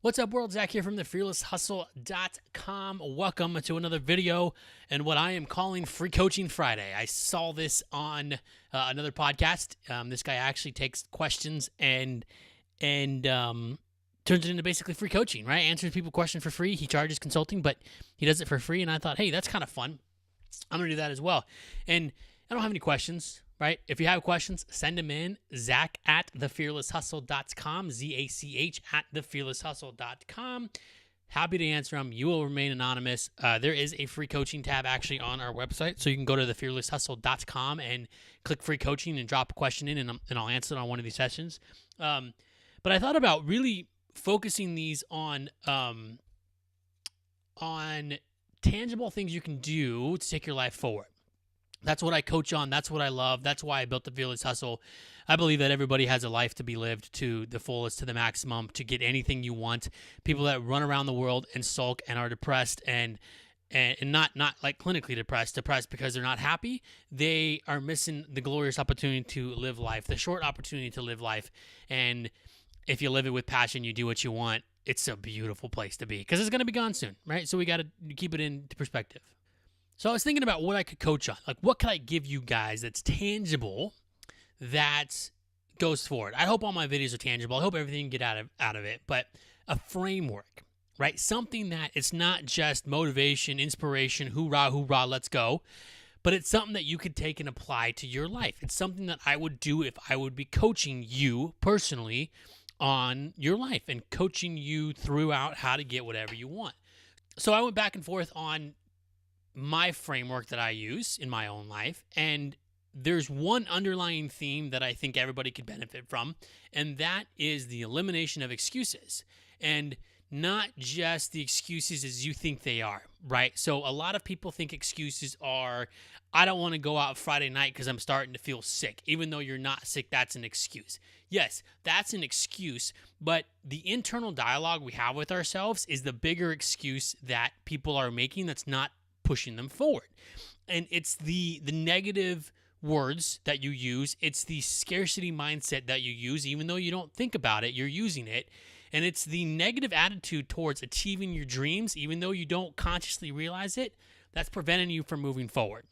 What's up, world? Zach here from the fearlesshustle.com. Welcome to another video and what I am calling Free Coaching Friday. I saw this on another podcast. This guy actually takes questions and turns it into basically free coaching, right? Answers people questions for free. He charges consulting, but he does it for free. And I thought, hey, that's kind of fun. I'm going to do that as well. And I don't have any questions, right? If you have questions, send them in. Zach at thefearlesshustle.com, ZACH at thefearlesshustle.com. Happy to answer them. You will remain anonymous. There is a free coaching tab actually on our website. So you can go to thefearlesshustle.com and click free coaching and drop a question in, and I'll answer it on one of these sessions. But I thought about really focusing these on tangible things you can do to take your life forward. That's what I coach on. That's what I love. That's why I built the Fearless Hustle. I believe that everybody has a life to be lived to the fullest, to the maximum, to get anything you want. People that run around the world and sulk and are depressed and not like clinically depressed because they're not happy, they are missing the glorious opportunity to live life, the short opportunity to live life. And if you live it with passion, you do what you want, it's a beautiful place to be because it's going to be gone soon, right? So we got to keep it into perspective. So I was thinking about what I could coach on. Like, what could I give you guys that's tangible that goes forward? I hope all my videos are tangible. I hope everything you get out of it. But a framework, right? Something that it's not just motivation, inspiration, hoorah, hoorah, let's go. But it's something that you could take and apply to your life. It's something that I would do if I would be coaching you personally on your life and coaching you throughout how to get whatever you want. So I went back and forth on my framework that I use in my own life, and there's one underlying theme that I think everybody could benefit from, and that is the elimination of excuses, and not just the excuses as you think they are, right? So a lot of people think excuses are, I don't want to go out Friday night because I'm starting to feel sick. Even though you're not sick, that's an excuse. Yes, that's an excuse, but the internal dialogue we have with ourselves is the bigger excuse that people are making that's not pushing them forward. And it's the negative words that you use. It's the scarcity mindset that you use. Even though you don't think about it, you're using it. And it's the negative attitude towards achieving your dreams, even though you don't consciously realize it, that's preventing you from moving forward.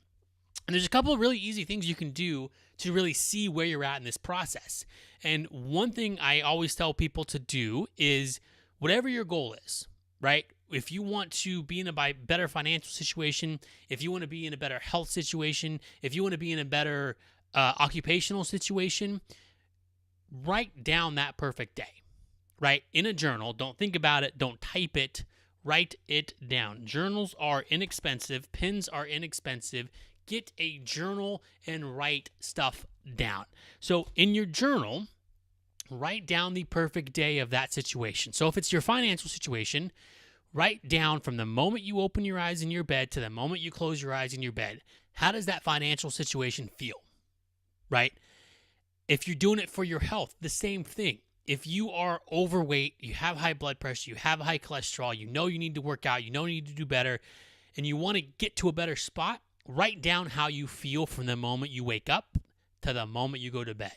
And there's a couple of really easy things you can do to really see where you're at in this process. And one thing I always tell people to do is whatever your goal is, right? If you want to be in a better financial situation, if you want to be in a better health situation, if you want to be in a better occupational situation, write down that perfect day, right? In a journal. Don't think about it. Don't type it. Write it down. Journals are inexpensive. Pens are inexpensive. Get a journal and write stuff down. So in your journal, write down the perfect day of that situation. So if it's your financial situation, write down from the moment you open your eyes in your bed to the moment you close your eyes in your bed, how does that financial situation feel, right? If you're doing it for your health, the same thing. If you are overweight, you have high blood pressure, you have high cholesterol, you know you need to work out, you know you need to do better, and you want to get to a better spot, write down how you feel from the moment you wake up to the moment you go to bed.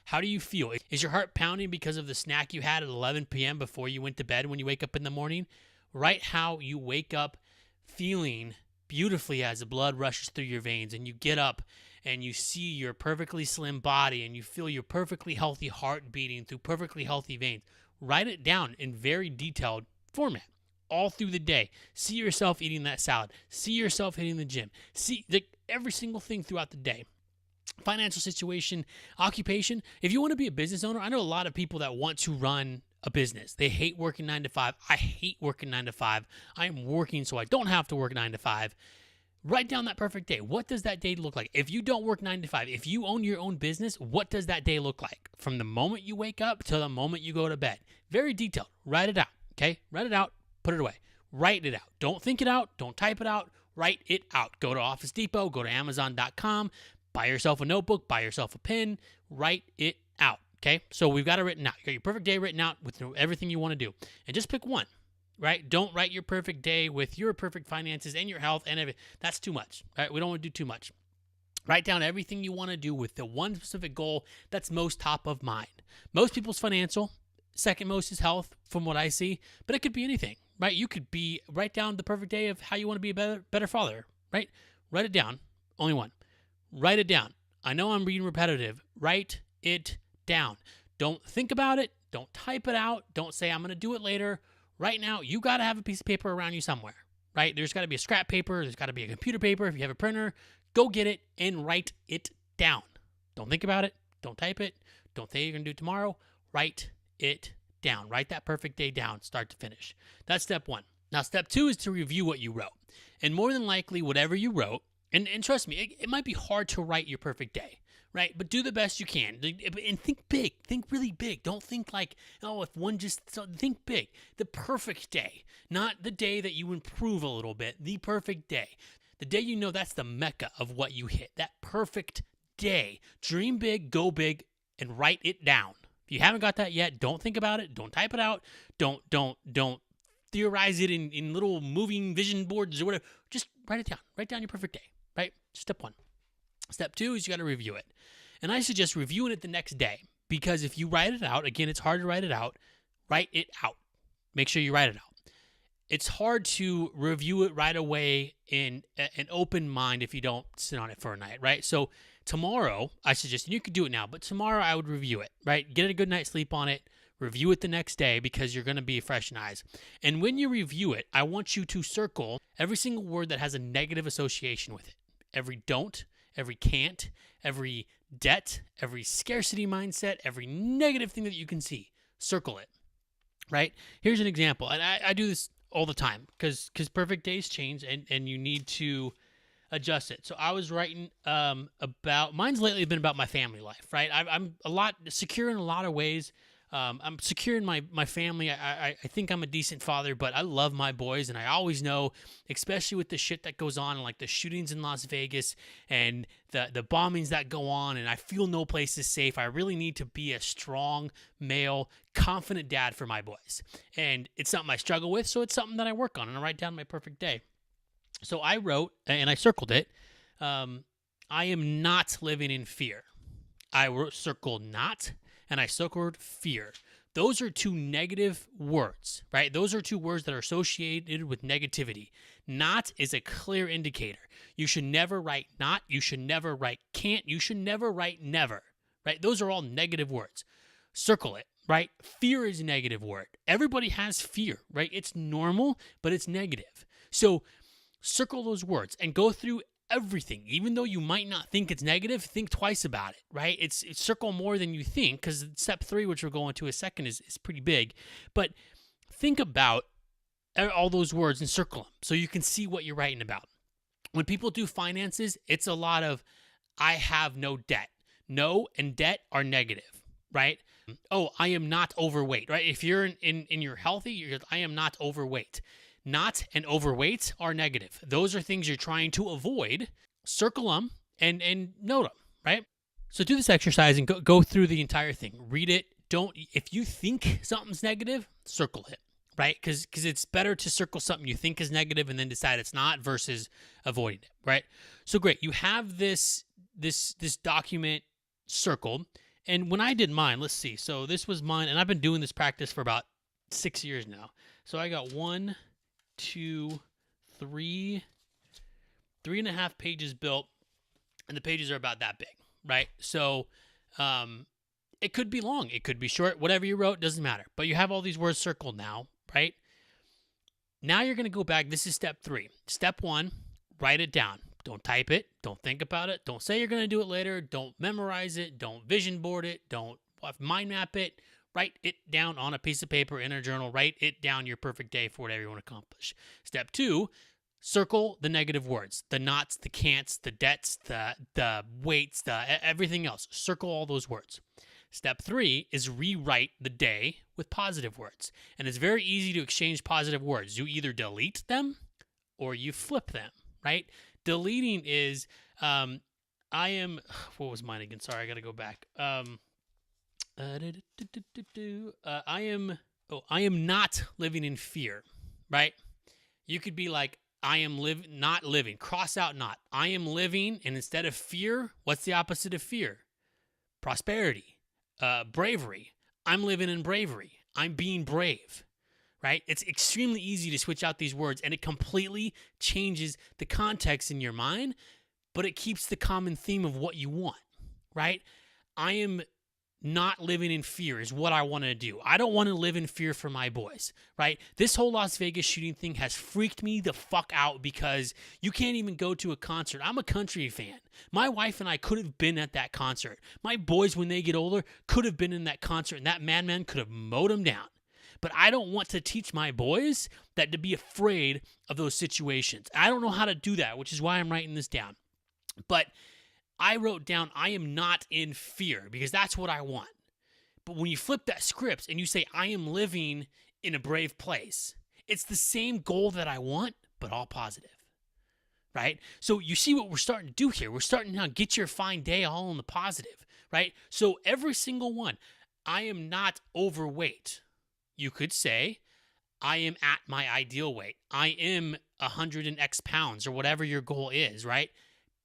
How do you feel? Is your heart pounding because of the snack you had at 11 p.m. before you went to bed when you wake up in the morning? Write how you wake up feeling beautifully as the blood rushes through your veins and you get up and you see your perfectly slim body and you feel your perfectly healthy heart beating through perfectly healthy veins. Write it down in very detailed format all through the day. See yourself eating that salad. See yourself hitting the gym. See every single thing throughout the day. Financial situation, occupation. If you want to be a business owner, I know a lot of people that want to run a business. They hate working 9 to 5. I hate working 9 to 5. I am working so I don't have to work 9 to 5. Write down that perfect day. What does that day look like? If you don't work 9 to 5, if you own your own business, what does that day look like? From the moment you wake up to the moment you go to bed. Very detailed. Write it out, okay? Write it out. Put it away. Write it out. Don't think it out. Don't type it out. Write it out. Go to Office Depot. Go to Amazon.com. Buy yourself a notebook. Buy yourself a pen. Write it out. Okay, so we've got it written out. You got your perfect day written out with everything you want to do. And just pick one, right? Don't write your perfect day with your perfect finances and your health and everything. That's too much, right? We don't want to do too much. Write down everything you want to do with the one specific goal that's most top of mind. Most people's financial Second most is health, from what I see, but it could be anything, right? You could write down the perfect day of how you want to be a better father, right? Write it down. Only one. Write it down. I know I'm being repetitive. Write it down. Don't think about it. Don't type it out. Don't say, I'm going to do it later. Right now, you got to have a piece of paper around you somewhere, right? There's got to be a scrap paper. There's got to be a computer paper. If you have a printer, go get it and write it down. Don't think about it. Don't type it. Don't say you're going to do it tomorrow. Write it down. Write that perfect day down, start to finish. That's step one. Now, step two is to review what you wrote. And more than likely, whatever you wrote, and trust me, it might be hard to write your perfect day, right? But do the best you can. And think big. Think really big. Don't think like, oh, if one just, so think big. The perfect day, not the day that you improve a little bit, the perfect day. The day you know that's the mecca of what you hit, that perfect day. Dream big, go big, and write it down. If you haven't got that yet, don't think about it. Don't type it out. Don't theorize it in little moving vision boards or whatever. Just write it down. Write down your perfect day, right? Step one. Step two is you got to review it. And I suggest reviewing it the next day, because if you write it out, again, it's hard to write it out. Write it out. Make sure you write it out. It's hard to review it right away in an open mind if you don't sit on it for a night, right? So tomorrow, I suggest, and you could do it now, but tomorrow I would review it, right? Get a good night's sleep on it. Review it the next day, because you're going to be fresh in eyes. And when you review it, I want you to circle every single word that has a negative association with it. Every don't, every can't, every debt, every scarcity mindset, every negative thing that you can see. Circle it, right? Here's an example. And I do this all the time because perfect days change and you need to adjust it. So I was writing about, mine's lately been about my family life, right? I'm a lot secure in a lot of ways. I'm secure in my family. I think I'm a decent father, but I love my boys, and I always know, especially with the shit that goes on, like the shootings in Las Vegas and the bombings that go on, and I feel no place is safe. I really need to be a strong, male, confident dad for my boys. And it's something I struggle with, so it's something that I work on, and I write down my perfect day. So I wrote, and I circled it, I am not living in fear. I circled not, and I circled fear. Those are two negative words, right? Those are two words that are associated with negativity. Not is a clear indicator. You should never write not. You should never write can't. You should never write never, right? Those are all negative words. Circle it, right? Fear is a negative word. Everybody has fear, right? It's normal, but it's negative. So circle those words and go through everything. Even though you might not think it's negative, think twice about it, right? It's circle more than you think, because step 3, which we're going to a second, is pretty big. But think about all those words and circle them so you can see what you're writing about. When people do finances, it's a lot of, I have no debt. No and debt are negative, right? Oh, I am not overweight, right? If you're in you're healthy, I am not overweight. Not and overweight are negative. Those are things you're trying to avoid. Circle them and note them, right? So do this exercise and go through the entire thing. Read it. If you think something's negative, circle it, right? Because it's better to circle something you think is negative and then decide it's not versus avoiding it, right? So great. You have this document circled. And when I did mine, let's see. So this was mine, and I've been doing this practice for about 6 years now. So I got 1, 2, 3, 3.5 pages built, and the pages are about that big, right? So it could be long, it could be short, whatever you wrote, doesn't matter. But you have all these words circled now, right? Now you're going to go back. This is step 3. Step 1, write it down. Don't type it. Don't think about it. Don't say you're going to do it later. Don't memorize it. Don't vision board it. Don't mind map it. Write it down on a piece of paper in a journal. Write it down, your perfect day for whatever you want to accomplish. Step 2, circle the negative words, the nots, the can'ts, the debts, the weights, everything else. Circle all those words. Step 3 is rewrite the day with positive words. And it's very easy to exchange positive words. You either delete them or you flip them, right? Deleting is, what was mine again? Sorry, I got to go back. I am not living in fear, right? You could be like, I am not living. Cross out not. I am living, and instead of fear, what's the opposite of fear? Prosperity, bravery. I'm living in bravery. I'm being brave, right? It's extremely easy to switch out these words, and it completely changes the context in your mind, but it keeps the common theme of what you want, right? I am not living in fear is what I want to do. I don't want to live in fear for my boys, right? This whole Las Vegas shooting thing has freaked me the fuck out because you can't even go to a concert. I'm a country fan. My wife and I could have been at that concert. My boys, when they get older, could have been in that concert, and that madman could have mowed them down. But I don't want to teach my boys that to be afraid of those situations. I don't know how to do that, which is why I'm writing this down. But I wrote down, I am not in fear, because that's what I want. But when you flip that script and you say, I am living in a brave place, it's the same goal that I want, but all positive, right? So you see what we're starting to do here. We're starting to get your fine day all in the positive, right? So every single one, I am not overweight. You could say, I am at my ideal weight. I am 100 and X pounds, or whatever your goal is, right?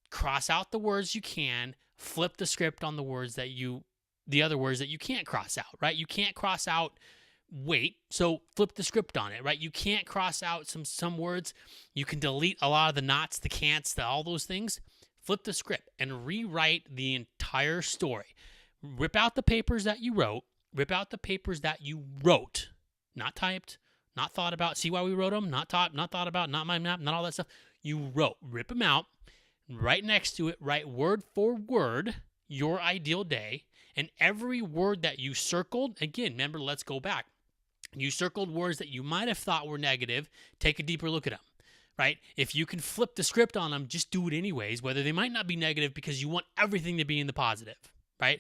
Cross out the words you can, flip the script on the other words that you can't cross out, right? You can't cross out weight, so flip the script on it, right? You can't cross out some words. You can delete a lot of the nots, the can'ts, all those things. Flip the script and rewrite the entire story. Rip out the papers that you wrote. Not typed, not thought about. See why we wrote them? Not thought about, not my map, not all that stuff. You wrote. Rip them out. Right next to it, write word for word your ideal day, and every word that you circled, again, remember, let's go back. You circled words that you might have thought were negative. Take a deeper look at them, right? If you can flip the script on them, just do it anyways, whether they might not be negative because you want everything to be in the positive, right?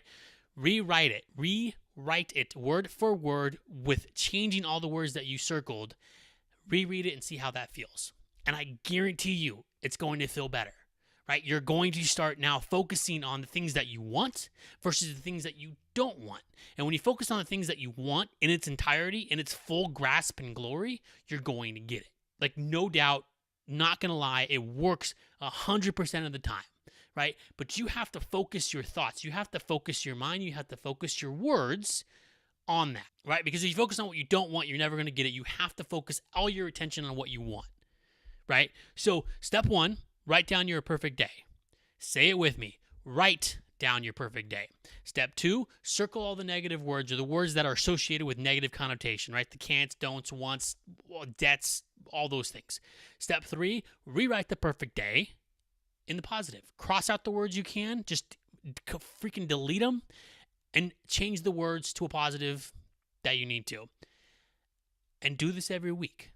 Rewrite it word for word with changing all the words that you circled. Reread it and see how that feels. And I guarantee you it's going to feel better. Right? You're going to start now focusing on the things that you want versus the things that you don't want. And when you focus on the things that you want in its entirety, in its full grasp and glory, you're going to get it. Like, no doubt, not going to lie, it works 100% of the time, right? But you have to focus your thoughts. You have to focus your mind. You have to focus your words on that, right? Because if you focus on what you don't want, you're never going to get it. You have to focus all your attention on what you want, right? So step one, write down your perfect day. Say it with me. Write down your perfect day. Step two, circle all the negative words, or the words that are associated with negative connotation, right? The can'ts, don'ts, wants, debts, all those things. Step three, rewrite the perfect day in the positive. Cross out the words you can, just freaking delete them, and change the words to a positive that you need to. And do this every week,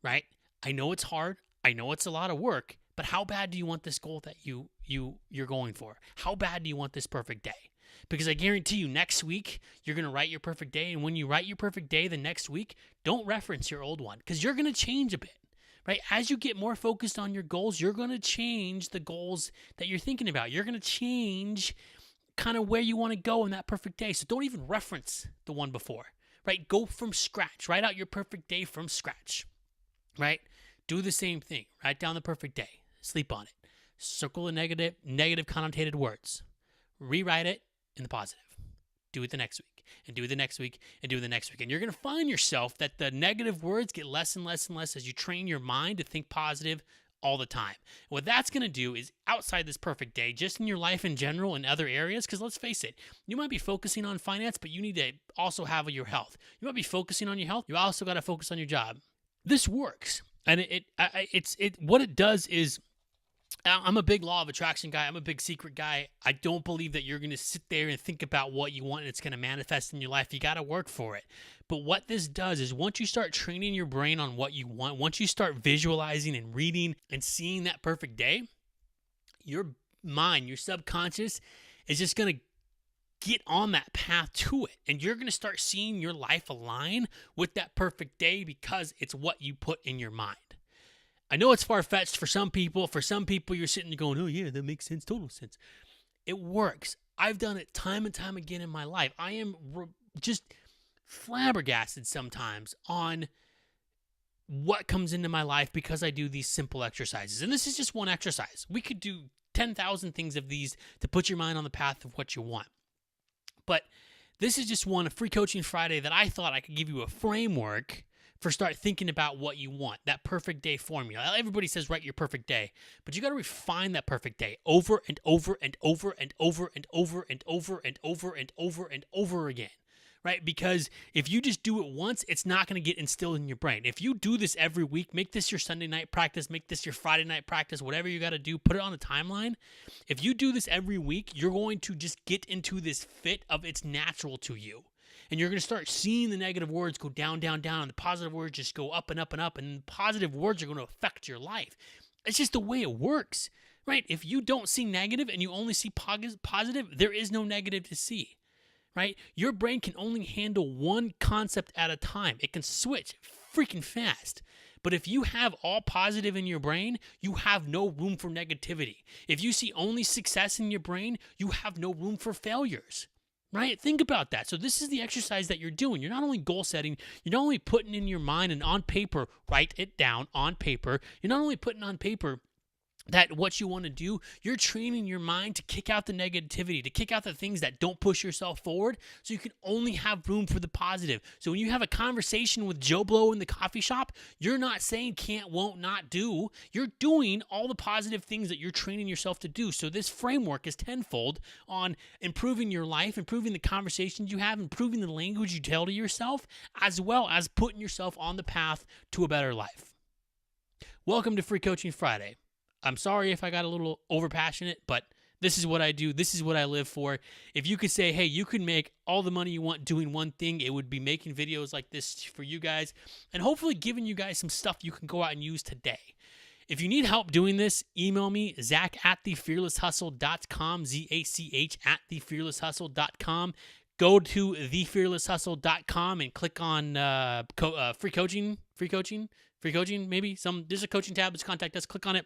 right? I know it's hard. I know it's a lot of work. But how bad do you want this goal that you're going for? How bad do you want this perfect day? Because I guarantee you next week, you're going to write your perfect day. And when you write your perfect day the next week, don't reference your old one, because you're going to change a bit, right? As you get more focused on your goals, you're going to change the goals that you're thinking about. You're going to change kind of where you want to go in that perfect day. So don't even reference the one before, right? Go from scratch. Write out your perfect day from scratch, right? Do the same thing. Write down the perfect day. Sleep on it. Circle the negative connotated words. Rewrite it in the positive. Do it the next week, and do it the next week, and do it the next week. And you're going to find yourself that the negative words get less and less and less as you train your mind to think positive all the time. And what that's going to do is, outside this perfect day, just in your life in general and other areas, because let's face it, you might be focusing on finance, but you need to also have your health. You might be focusing on your health. You also got to focus on your job. This works. And what it does is, I'm a big law of attraction guy. I'm a big secret guy. I don't believe that you're going to sit there and think about what you want and it's going to manifest in your life. You got to work for it. But what this does is, once you start training your brain on what you want, once you start visualizing and reading and seeing that perfect day, your mind, your subconscious is just going to get on that path to it. And you're going to start seeing your life align with that perfect day because it's what you put in your mind. I know it's far-fetched for some people. For some people, you're sitting there going, oh yeah, that makes sense, total sense. It works. I've done it time and time again in my life. I am just flabbergasted sometimes on what comes into my life because I do these simple exercises. And this is just one exercise. We could do 10,000 things of these to put your mind on the path of what you want. But this is just one Free Coaching Friday that I thought I could give you a framework for start thinking about what you want, that perfect day formula. Everybody says write your perfect day, but you got to refine that perfect day over and over and over and over and over and over and over and over and over again. Right? Because if you just do it once, it's not going to get instilled in your brain. If you do this every week, make this your Sunday night practice, make this your Friday night practice, whatever you got to do, put it on a timeline. If you do this every week, you're going to just get into this fit of it's natural to you. And you're going to start seeing the negative words go down, down, down, and the positive words just go up and up and up, and positive words are going to affect your life. It's just the way it works, right? If you don't see negative and you only see positive, there is no negative to see. Right? Your brain can only handle one concept at a time. It can switch freaking fast. But if you have all positive in your brain, you have no room for negativity. If you see only success in your brain, you have no room for failures. Right? Think about that. So this is the exercise that you're doing. You're not only goal setting, you're not only putting in your mind and on paper, write it down on paper. You're not only putting on paper that what you want to do, you're training your mind to kick out the negativity, to kick out the things that don't push yourself forward, so you can only have room for the positive. So when you have a conversation with Joe Blow in the coffee shop, you're not saying can't, won't, not do. You're doing all the positive things that you're training yourself to do. So this framework is tenfold on improving your life, improving the conversations you have, improving the language you tell to yourself, as well as putting yourself on the path to a better life. Welcome to Free Coaching Friday. I'm sorry if I got a little overpassionate, but this is what I do. This is what I live for. If you could say, hey, you can make all the money you want doing one thing, it would be making videos like this for you guys and hopefully giving you guys some stuff you can go out and use today. If you need help doing this, email me, Zach@thefearlesshustle.com, ZACH @thefearlesshustle.com. Go to thefearlesshustle.com and click on free coaching, maybe. There's a coaching tab. Let's contact us. Click on it.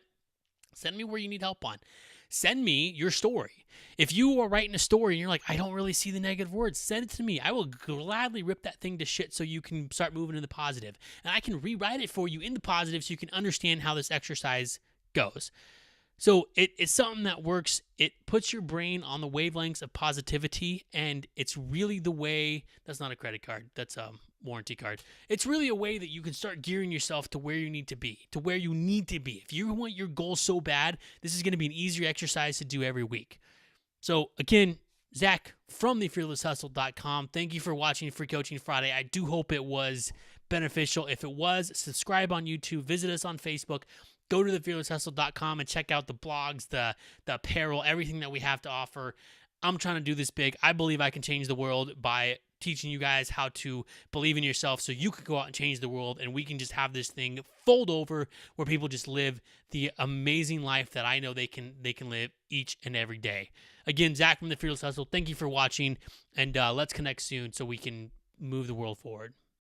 Send me where you need help on. Send me your story. If you are writing a story and you're like, I don't really see the negative words, send it to me. I will gladly rip that thing to shit so you can start moving in the positive. And I can rewrite it for you in the positive so you can understand how this exercise goes. So it's something that works. It puts your brain on the wavelengths of positivity, and it's really the way, that's not a credit card, that's a warranty card. It's really a way that you can start gearing yourself to where you need to be, If you want your goals so bad, this is going to be an easier exercise to do every week. So again, Zach from thefearlesshustle.com. Thank you for watching Free Coaching Friday. I do hope it was beneficial. If it was, subscribe on YouTube, visit us on Facebook. Go to thefearlesshustle.com and check out the blogs, the apparel, everything that we have to offer. I'm trying to do this big. I believe I can change the world by teaching you guys how to believe in yourself so you can go out and change the world, and we can just have this thing fold over where people just live the amazing life that I know they can live each and every day. Again, Zach from The Fearless Hustle, thank you for watching, and let's connect soon so we can move the world forward.